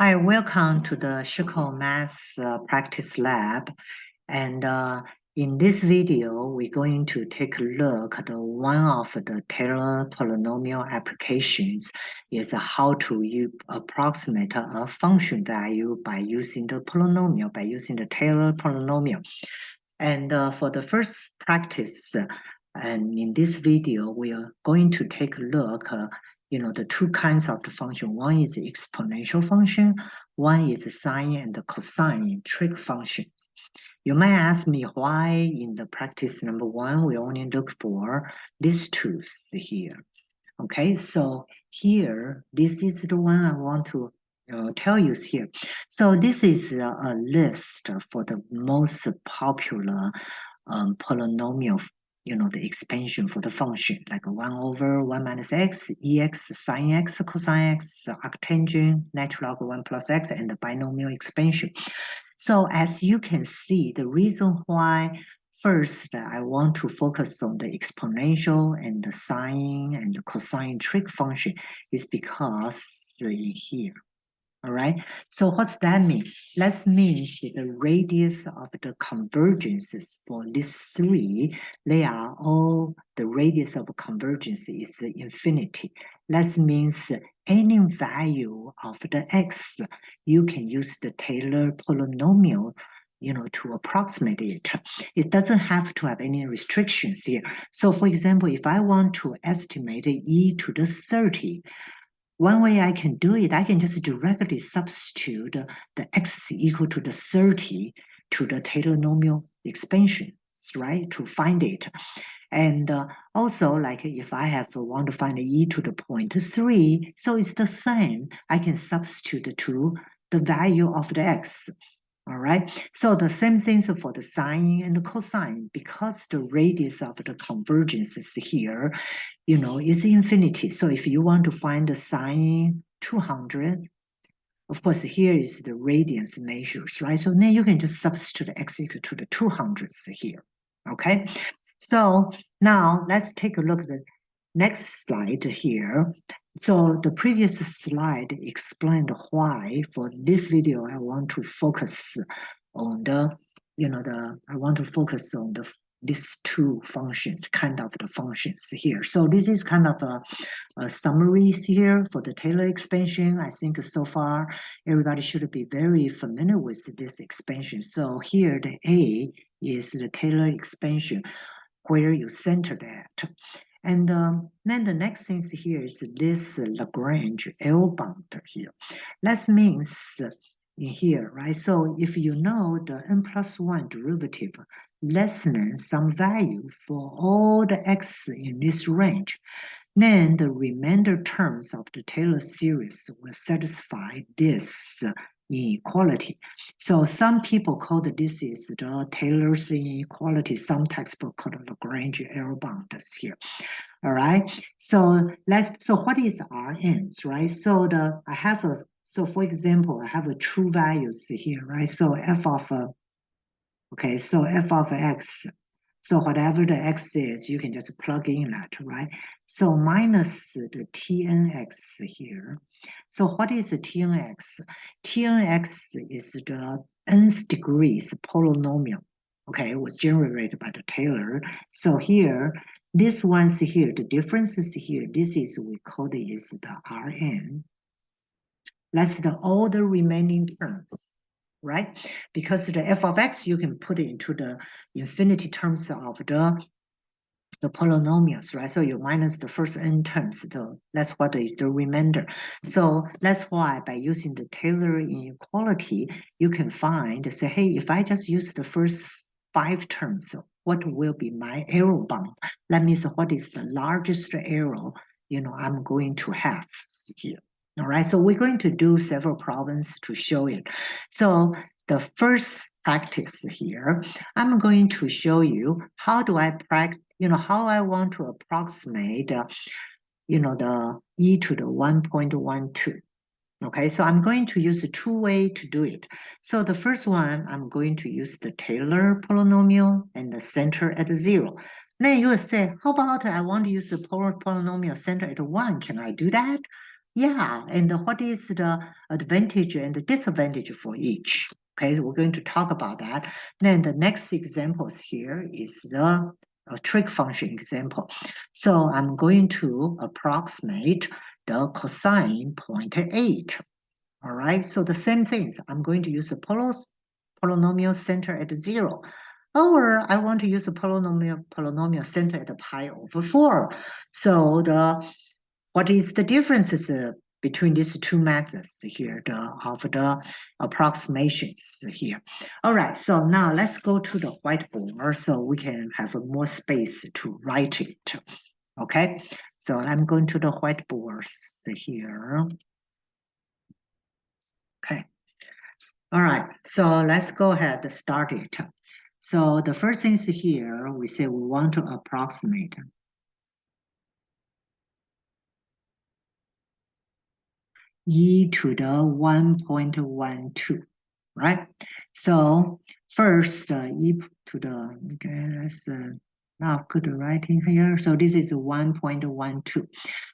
Hi, welcome to the Shiko Math Practice Lab. And in this video, we're going to take a look at one of the Taylor polynomial applications is how to approximate a function value by using the polynomial, by using the Taylor polynomial. And for the first practice, and in this video, we are going to take a look the two kinds of the function. One is the exponential function, one is the sine and the cosine trig functions. You might ask me why in the practice number one, we only look for these two here. Okay, so here, this is the one I want to tell you here. So this is a list for the most popular polynomial, the expansion for the function, like 1 over 1 minus x, ex, sine x, cosine x, arctangent, natural log 1 plus x, and the binomial expansion. So as you can see, the reason why first I want to focus on the exponential and the sine and the cosine trig function is because in here. All right, so what's that mean? That means the radius of the convergences for these three, they are all, the radius of convergence is infinity. That means any value of the x, you can use the Taylor polynomial, to approximate it. It doesn't have to have any restrictions here. So for example, if I want to estimate e to the 30, one way I can do it, I can just directly substitute the x equal to the 30 to the polynomial expansion, right, to find it. And also, like if I want to find e to the 0.3, so it's the same. I can substitute to the value of the x. All right, so the same things for the sine and the cosine, because the radius of the convergence is here, is infinity. So if you want to find the sine 200, of course, here is the radians measures, right? So then you can just substitute x equal to the 200s here, okay? So now let's take a look at the next slide here. So the previous slide explained why for this video, I want to focus on these two functions, kind of the functions here. So this is kind of a summary here for the Taylor expansion. I think so far, everybody should be very familiar with this expansion. So here the A is the Taylor expansion, where you center that. And then the next thing here is this Lagrange L bound here. That means in here, right? So if you know the n+1 derivative less than some value for all the x in this range, then the remainder terms of the Taylor series will satisfy this inequality. So some people call this is the Taylor's inequality. Some textbooks call it Lagrange L bounds here. All right. So what is Rn's, right? So for example, I have a true values here, right? So f of x. So whatever the x is, you can just plug in that, right? So minus the Tnx here. So what is the Tnx? Tnx is the nth degrees polynomial. Okay, it was generated by the Taylor. So here, this one's here, the difference is here. This is, we call it is the Rn. That's all the remaining terms, right? Because the f of x, you can put it into the infinity terms of the polynomials, right? So you minus the first n terms, that's what is the remainder. So that's why by using the Taylor inequality, you can find, say, hey, if I just use the first 5 terms, what will be my arrow bound? That means what is the largest arrow, I'm going to have here. All right, so we're going to do several problems to show it. So the first practice here, I'm going to show you how do I practice, how I want to approximate, the e to the 1.12. Okay, so I'm going to use 2 ways to do it. So the first one, I'm going to use the Taylor polynomial and the center at 0. Then you will say, how about I want to use the polynomial center at 1? Can I do that? Yeah, and what is the advantage and the disadvantage for each? Okay, we're going to talk about that. Then the next examples here is the trig function example. So I'm going to approximate the cosine 0.8. All right, so the same things. I'm going to use the polynomial center at 0. Or I want to use a polynomial center at pi over 4. So what is the differences between these two methods here, of the approximations here? All right, so now let's go to the whiteboard so we can have more space to write it. Okay, so I'm going to the whiteboard here. Okay. All right, so let's go ahead and start it. So the first thing is here, we say we want to approximate e to the 1.12, right? So first, e to the, okay, let's not good writing here. So this is 1.12.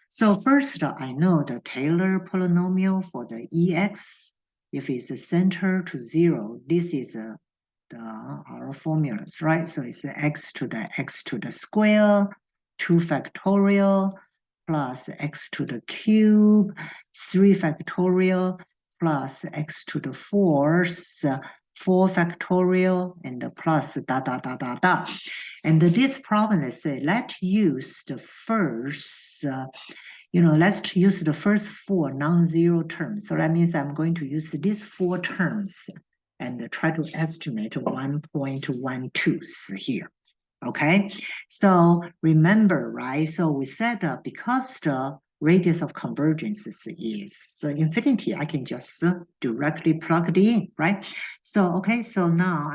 So first, I know the Taylor polynomial for the ex, if it's a center to 0, this is our formulas, right? So it's x to the square, 2 factorial, plus x to the cube, 3 factorial, plus x to the fourth, 4 factorial, and plus da da da da da. And this problem is say, let's use the first, let's use the first 4 non-zero terms. So that means I'm going to use these 4 terms and try to estimate 1.12 here. Okay, so remember, right? So we said because the radius of convergence is infinity, I can just directly plug it in, right? So, okay, so now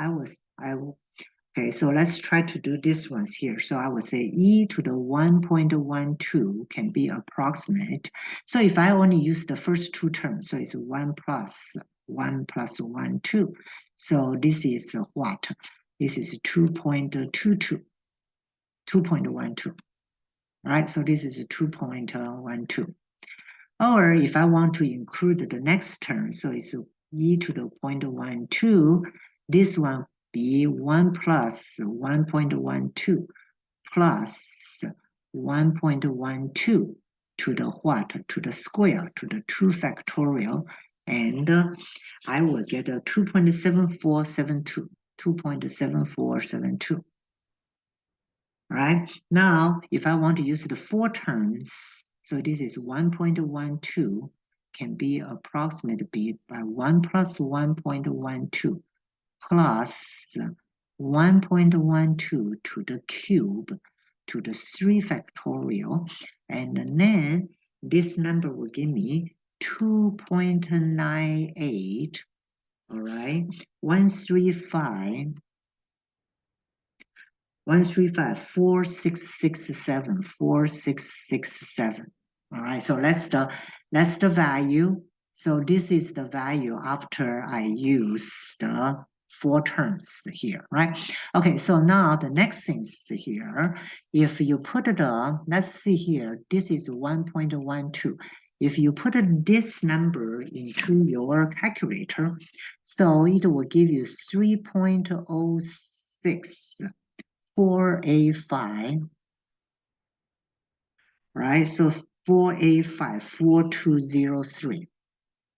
okay, so let's try to do this ones here. So I would say e to the 1.12 can be approximate. So if I only use the first 2 terms, so it's 1 plus 1 plus 1, 2. So this is what? This is 2.22, 2.12, right? So this is 2.12. Or if I want to include the next term, so it's e to the 0.12, this one be 1 plus 1.12 plus 1.12 to the what? To the square, to the 2 factorial, and I will get a 2.7472, 2.7472. Right? Now, if I want to use the 4 terms, so this is 1.12 can be approximated by 1 plus 1.12 plus 1.12 to the cube to the 3 factorial, and then this number will give me 2.98, all right, 135, 4667, 4667. All right, so that's the value. So this is the value after I use the 4 terms here, right? Okay, so now the next thing is here. If you put let's see here, this is 1.12. If you put this number into your calculator, so it will give you 3.06. 4A5, right? So 4A5, 4203,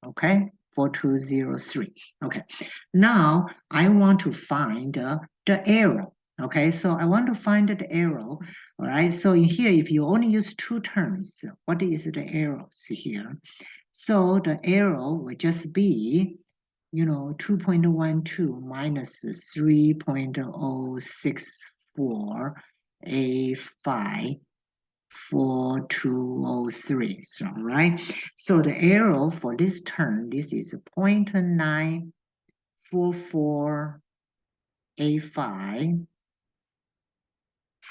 okay? 4203, okay. Now I want to find the arrow, okay? So I want to find the arrow, all right? So in here, if you only use 2 terms, what is the arrows here? So the arrow will just be 2.12 minus 3.064 A5 4203. So, right? So the arrow for this term, this is 0.944 A5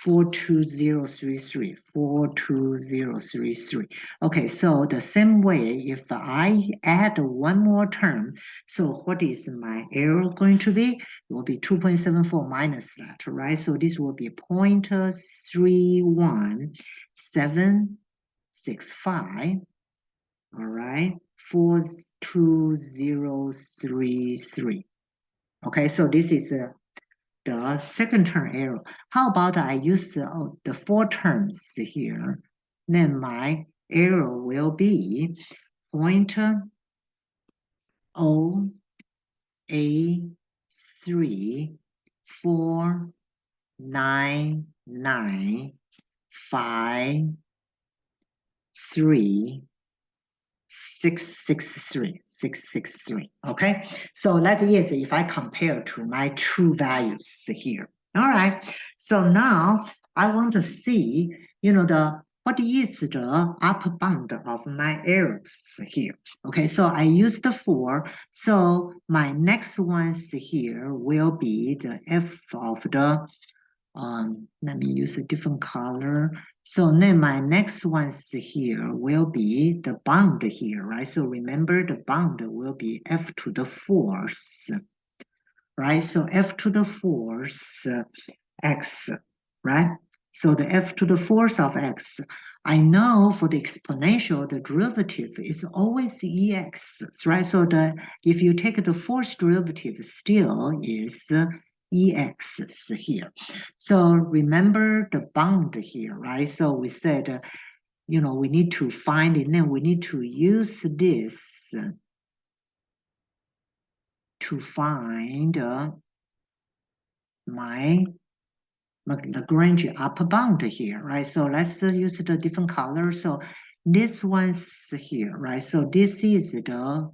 42033, 42033. Okay, so the same way, if I add one more term, so what is my error going to be? It will be 2.74 minus that, right? So this will be 0.31765, all right, 42033. Okay, so this is the second term error. How about I use the four terms here? Then my error will be 0.08349953663. 663. Okay, so that is if I compare to my true values here. All right, so now I want to see, what is the upper bound of my errors here. Okay, so I used the 4, so my next ones here will be the f of the let me use a different color. So then my next ones here will be the bound here, right? So remember the bound will be f to the fourth, right? So f to the fourth x, right? So the f to the fourth of x, I know for the exponential, the derivative is always ex, right? So if you take the fourth derivative, still is ex here. So remember the bound here, right? So we said, we need to find it, and then we need to use this to find my Lagrange upper bound here, right? So let's use the different color. So this one's here, right? So this is the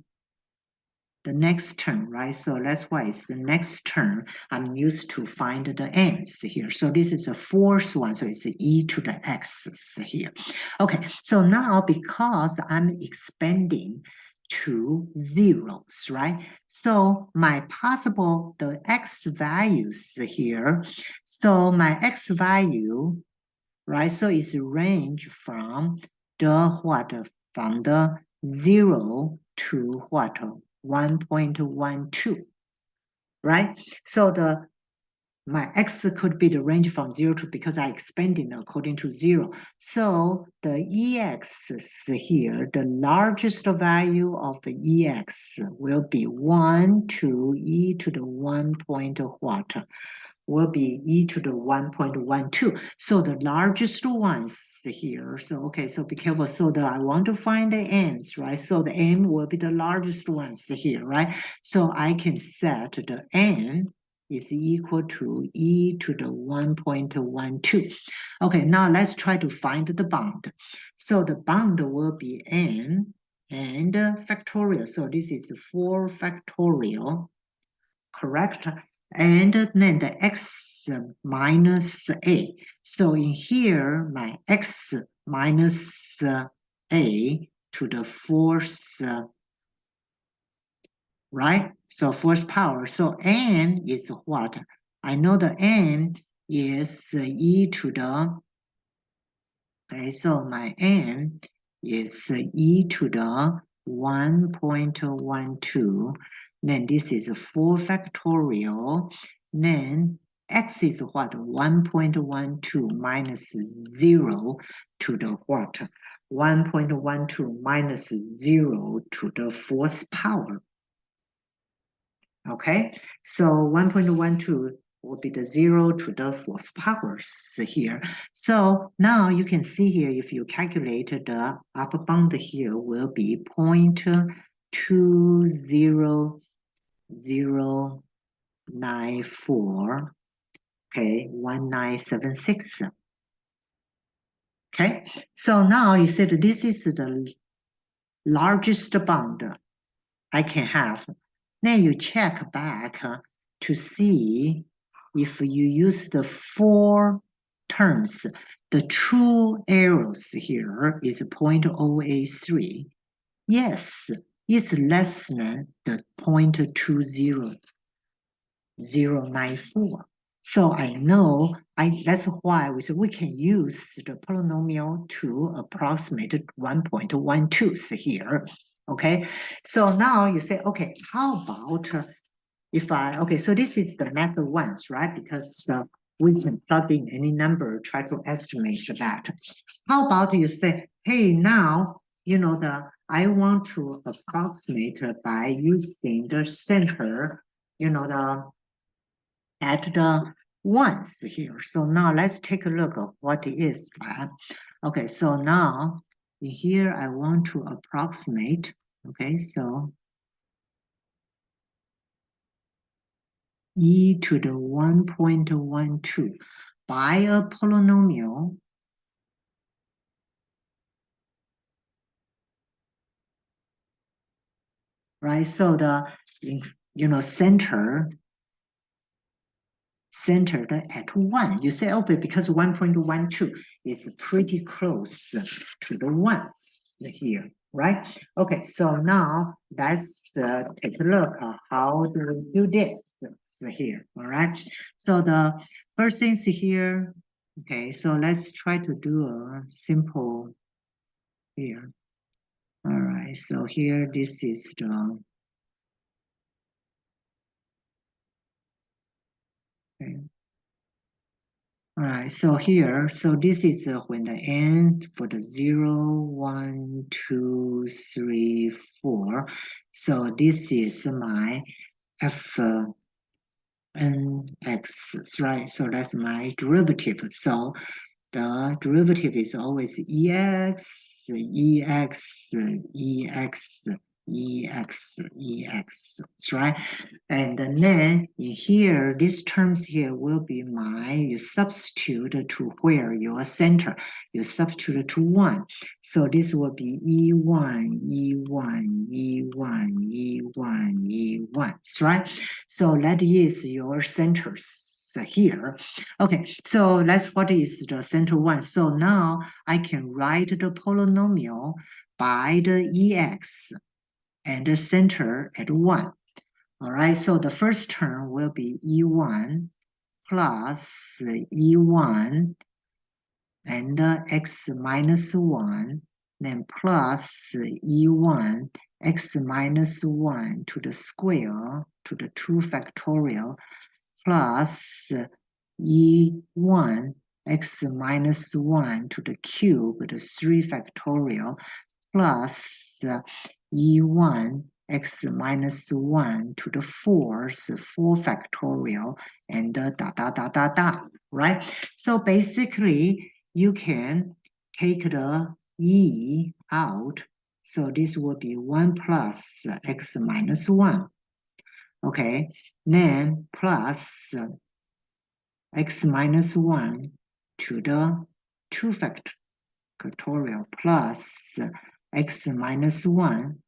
next term, right? So that's why it's the next term I'm used to find the ends here. So this is the fourth one, so it's e to the x here. Okay, so now because I'm expanding to zeros, right? So my possible, the x values here, so my x value, right? So it's range from the what? From the 0 to what? 1.12, right? So my x could be the range from 0 to, because I expanded according to 0. So the ex here, the largest value of the ex will be 1 to e to the 1 point what? Will be e to the 1.12. So the largest ones here. So, okay, so be careful. So I want to find the m's, right? So the m will be the largest ones here, right? So I can set the m is equal to e to the 1.12. Okay, now let's try to find the bound. So the bound will be n and factorial. So this is 4 factorial, correct? And then the x minus a. So in here, my x minus a to the fourth, right? So fourth power. So n is what? I know the n is e to the, okay, so my n is e to the 1.12. Then this is 4 factorial. Then x is what? 1.12 minus 0 to the what? 1.12 minus 0 to the fourth power. Okay, so 1.12 will be the 0 to the fourth powers here. So now you can see here, if you calculate the upper bound here will be 0.20094, okay, 1976. Okay, so now you said this is the largest bound I can have. Then you check back to see if you use the 4 terms, the true errors here is 0.083. Yes, it's less than the 0.20094. So I know, that's why we can use the polynomial to approximate 1.12 here. Okay, so now you say, okay, how about okay, so this is the method ones, right? Because we can plug in any number, try to estimate that. How about you say, hey, now, I want to approximate by using the center, at the ones here. So now let's take a look at what it is that. Okay, so now in here I want to approximate. Okay, so e to the 1.12 by a polynomial, right? So the centered at 1. You say, okay, because 1.12 is pretty close to the ones here, right? Okay, so now let's take a look at how do we do this here, all right? So the first things here, okay, so let's try to do a simple here. All right, so here this is the, okay. All right, so here, so this is when the n for the 0, 1, 2, 3, 4. So this is my f n x, right? So that's my derivative. So the derivative is always ex, ex, ex, ex, right? And then in here, these terms here will be you substitute to where your center, you substitute to 1. So this will be E1, E1, E1, E1, E1, right? So that is your centers here. Okay, so that's what is the center 1. So now I can write the polynomial by the EX and the center at 1. All right, so the first term will be E1 plus E1 and x minus 1, then plus E1 x minus 1 to the square to the 2 factorial plus E1 x minus 1 to the cube to the 3 factorial plus E1 x minus 1 to the 4th 4 factorial and right? So basically you can take the E out. So this will be 1 plus x minus 1. Okay, then plus x minus 1 to the 2 factorial plus x minus 1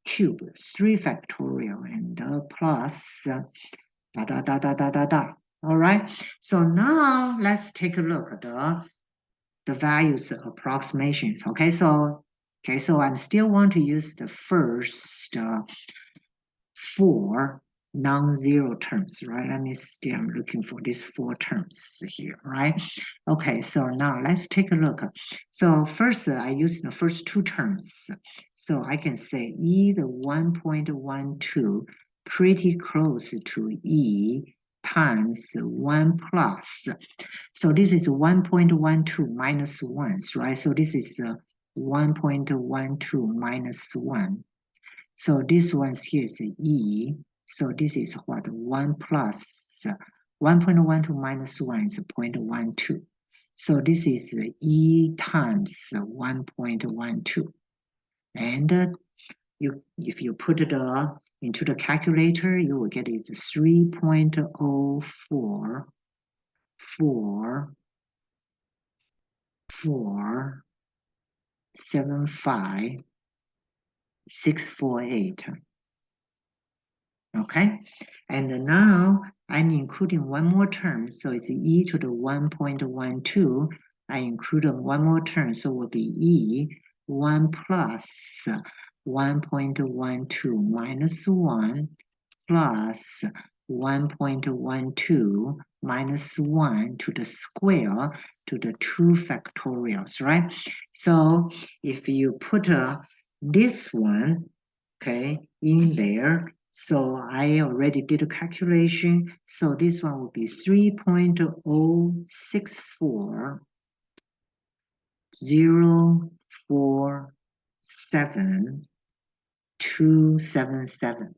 cube 3 factorial and plus all right, so now let's take a look at the values approximations. Okay, so I'm still want to use the first 4 non-zero terms, right? Let me see, I'm looking for these 4 terms here, right? Okay, so now let's take a look. So first, I use the first 2 terms. So I can say E the 1.12 pretty close to E times 1 plus. So this is 1.12 minus 1, right? So this is 1.12 minus 1. So this one here is E. So this is what 1 plus 1.12 minus 1 is 0.12. So this is E times 1.12. And if you put it into the calculator, you will get it 3.04475,648. Okay, and now I'm including one more term, so it's e to the 1.12. I include one more term, so it will be e 1 plus 1.12 minus 1 plus 1.12 minus 1 to the square to the 2 factorials, right? So if you put this one, okay, in there, so I already did a calculation. So this one will be 3.06404 3.0277.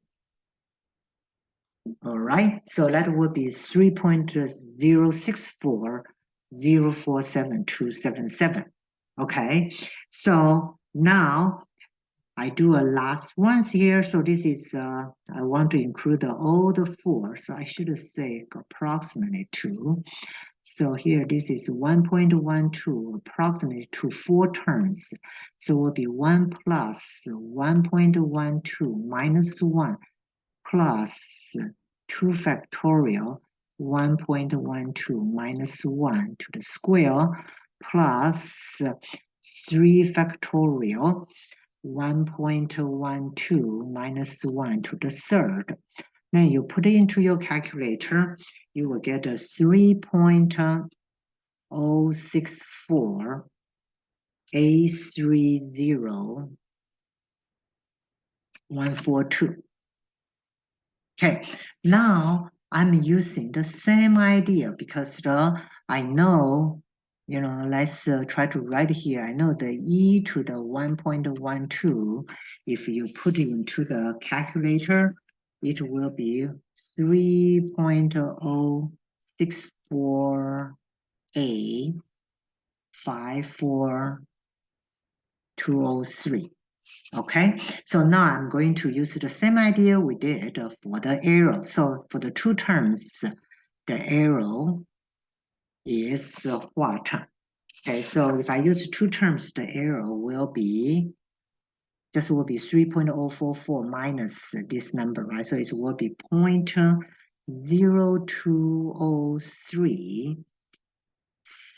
All right, so that would be 3.064047.277. Okay, so now I do a last ones here. So this is, I want to include all the four. So I should say approximately 2. So here, this is 1.12 approximately to 4 terms. So it will be 1 plus 1.12 minus 1 plus 2 factorial 1.12 minus 1 to the square plus 3 factorial 1.12 minus 1 to the third. Then you put it into your calculator, you will get a 3.064 A30142. Okay, now I'm using the same idea because I know, let's try to write here. I know the e to the 1.12, if you put it into the calculator, it will be 3.064 A 54203. Okay, so now I'm going to use the same idea we did for the arrow. So for the two terms, the arrow is what? Okay, so if I use two terms, the arrow will be 3.044 minus this number, right? So it will be 0.0203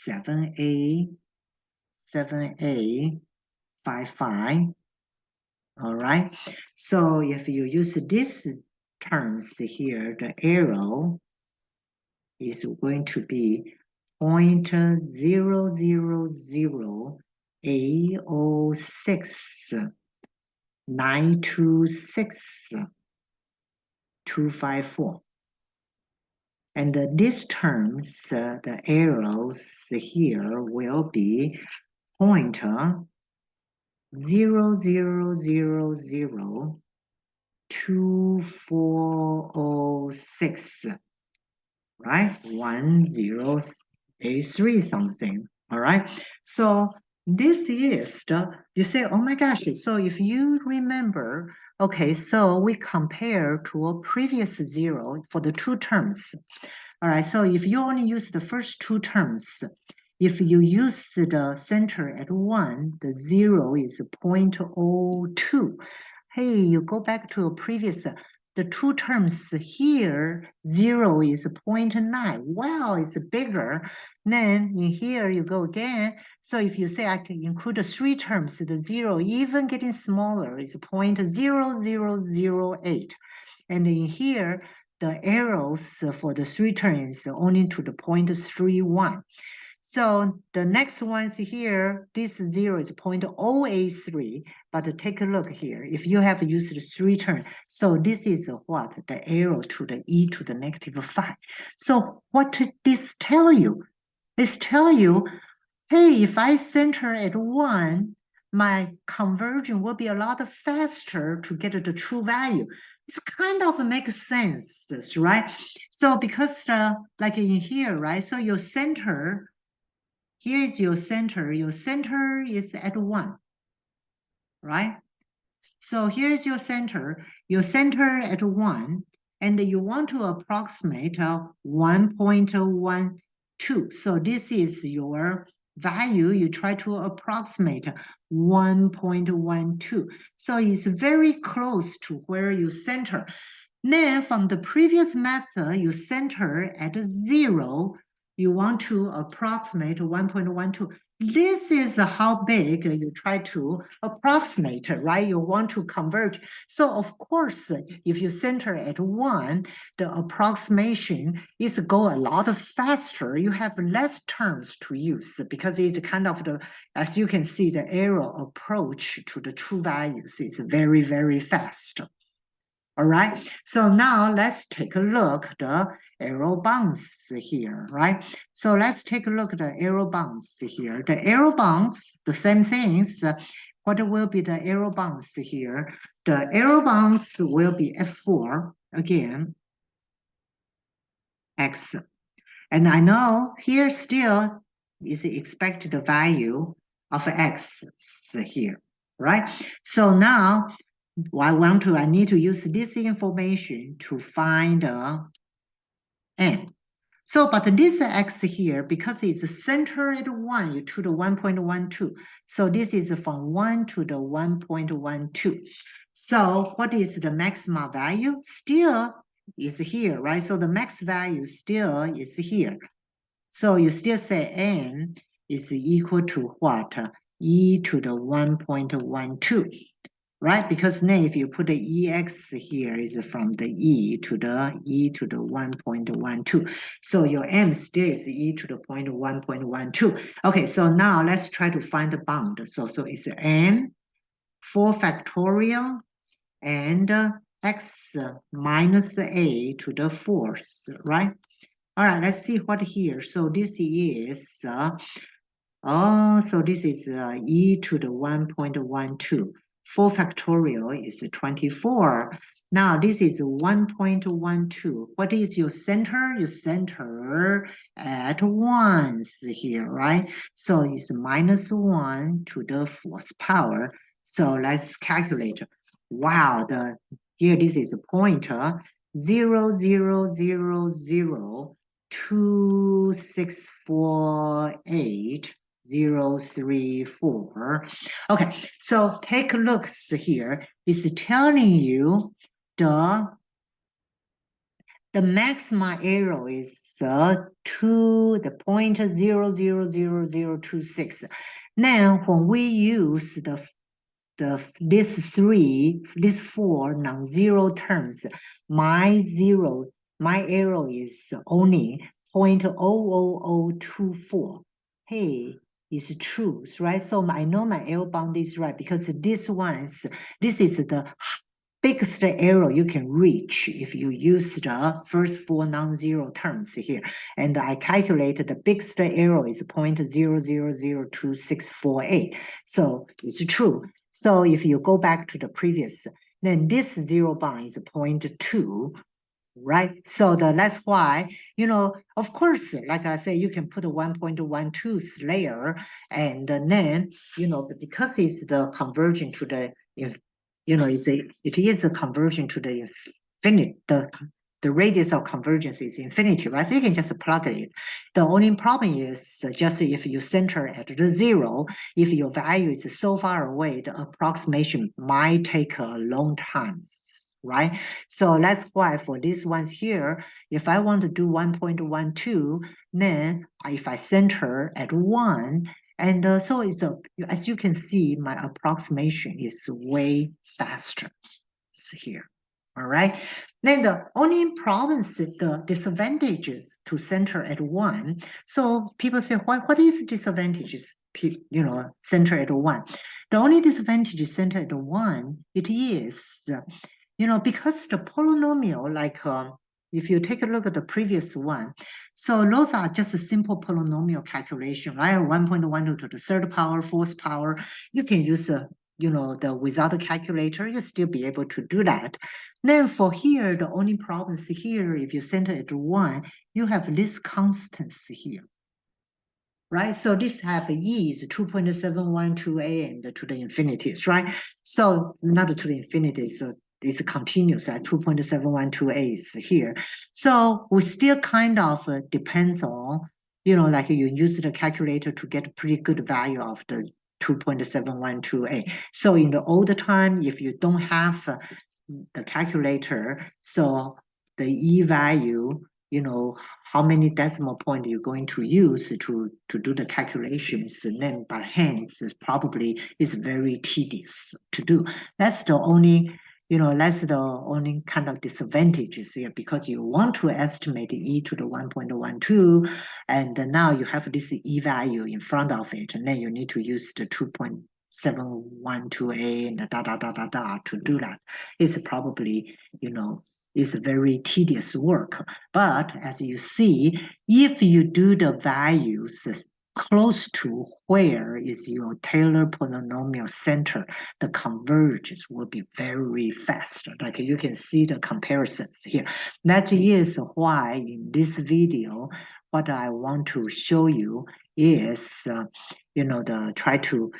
7A 55. All right. So if you use this terms here, the arrow is going to be 0.000A06 926 254. And these terms, the arrows here will be pointer 0.0002406, right? 10A3 something. All right. So this is you say, oh my gosh. So if you remember, okay, so we compare to a previous zero for the two terms. All right. So if you only use the first two terms, if you use the center at 1, the 0 is 0.02. Hey, you go back to a previous, the two terms here, 0 is 0.9. Wow, it's bigger. Then in here you go again. So if you say I can include the three terms, the 0 even getting smaller is 0.0008. And in here, the arrows for the three terms only to the 0.31. So the next ones here, this 0 is 0.083, but take a look here. If you have used the three term, so this is what? The arrow to the e to the -5. So what did this tell you? This tell you, hey, if I center at 1, my conversion will be a lot faster to get the true value. It's kind of makes sense, right? So because like in here, right? So your center, here is your center. Your center is at 1, right? So here's your center. Your center at 1, and you want to approximate 1.12. So this is your value. You try to approximate 1.12. So it's very close to where you center. Then from the previous method, you center at 0. You want to approximate 1.12. This is how big you try to approximate, right? You want to convert. So of course, if you center at 1, the approximation is go a lot faster. You have less terms to use because it's kind of as you can see, the arrow approach to the true values is very, very fast. All right, so now let's take a look at the arrow bounds here, right? So let's take a look at the arrow bounds here. The arrow bounds, the same things. what will be the arrow bounds here? The arrow bounds will be F4, again, X. And I know here still is the expected value of X here, right? So now I need to use this information to find N. So, but this X here, because it's centered at 1, you to the 1.12. So this is from 1 to the 1.12. So what is the maximum value? Still is here, right? So the max value still is here. So you still say N is equal to what? E to the 1.12. Right? Because now if you put the EX here is from the E to the 1.12. So your M still is E to the 1.12. Okay, so now let's try to find the bound. So it's N 4 factorial and X minus A to the 4th, right? All right, let's see what here. So this is, so this is E to the 1.12. 4 factorial is 24. Now this is 1.12. What is your center? Your center at 1 here, right? So it's minus 1 to the 4th power. So let's calculate. Wow, here this is a pointer. 0, 0, 0, 0, 2, 6, 4, 8. 0, 3, 4. Okay, so take a look here. It's telling you the maximum error is the point 0.000026. Now, when we use these four non-zero terms, my error is only 0.00024. Hey, is true, right? So I know my error bound is right because this is the biggest error you can reach if you use the first four non-zero terms here. And I calculated the biggest error is 0.000268. So it's true. So if you go back to the previous, then this zero bound is 0.2. Right? So that's why, of course, like I say, you can put a 1.12 layer and then, because it's the conversion to the, it is a conversion to the infinite, the radius of convergence is infinity, right? So you can just plug it. The only problem is just if you center at the 0, if your value is so far away, the approximation might take a long time. Right? So that's why for these ones here, if I want to do 1.12, then if I center at 1, and so it's as you can see, my approximation is way faster here. All right. Then the only problem is the disadvantages to center at 1. So people say, what is disadvantages? Center at 1. The only disadvantage is center at 1, it is because the polynomial, like if you take a look at the previous one, so those are just a simple polynomial calculation, right? 1.12 to the third power, fourth power. You can use without a calculator, you still be able to do that. Then for here, the only problem is here, if you center at 1, you have this constants here. Right, so this have E is 2.712a and to the infinities, right? So not to the infinity, so it's continuous at 2.712a is here. So we still kind of depends on, like you use the calculator to get a pretty good value of the 2.712a. So in the older time, if you don't have the calculator, so the E value, how many decimal point you're going to use to do the calculations, and then by hands probably is very tedious to do. That's the only kind of disadvantages here, because you want to estimate E to the 1.12, and now you have this E value in front of it, and then you need to use the 2.712a and to do that. It's probably, is very tedious work. But as you see, if you do the values close to where is your Taylor polynomial center, the convergence will be very fast. Like you can see the comparisons here. That is why in this video, what I want to show you is, try to,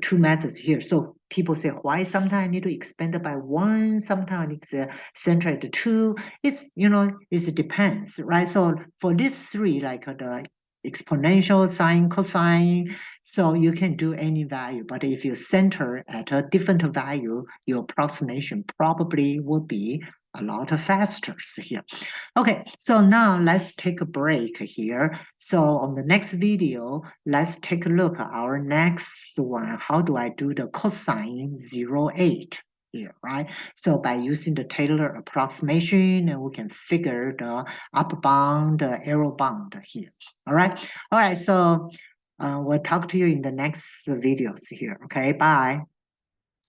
two methods here. So people say, why sometimes I need to expand it by 1, sometimes it's center at 2. It depends, right? So for these three, like the exponential, sine, cosine, so you can do any value. But if you center at a different value, your approximation probably will be a lot faster here. Okay, so now let's take a break here. So on the next video, let's take a look at our next one. How do I do the cosine 0,8 here, right? So by using the Taylor approximation, and we can figure the upper bound, the arrow bound here. All right, so we'll talk to you in the next videos here. Okay, bye.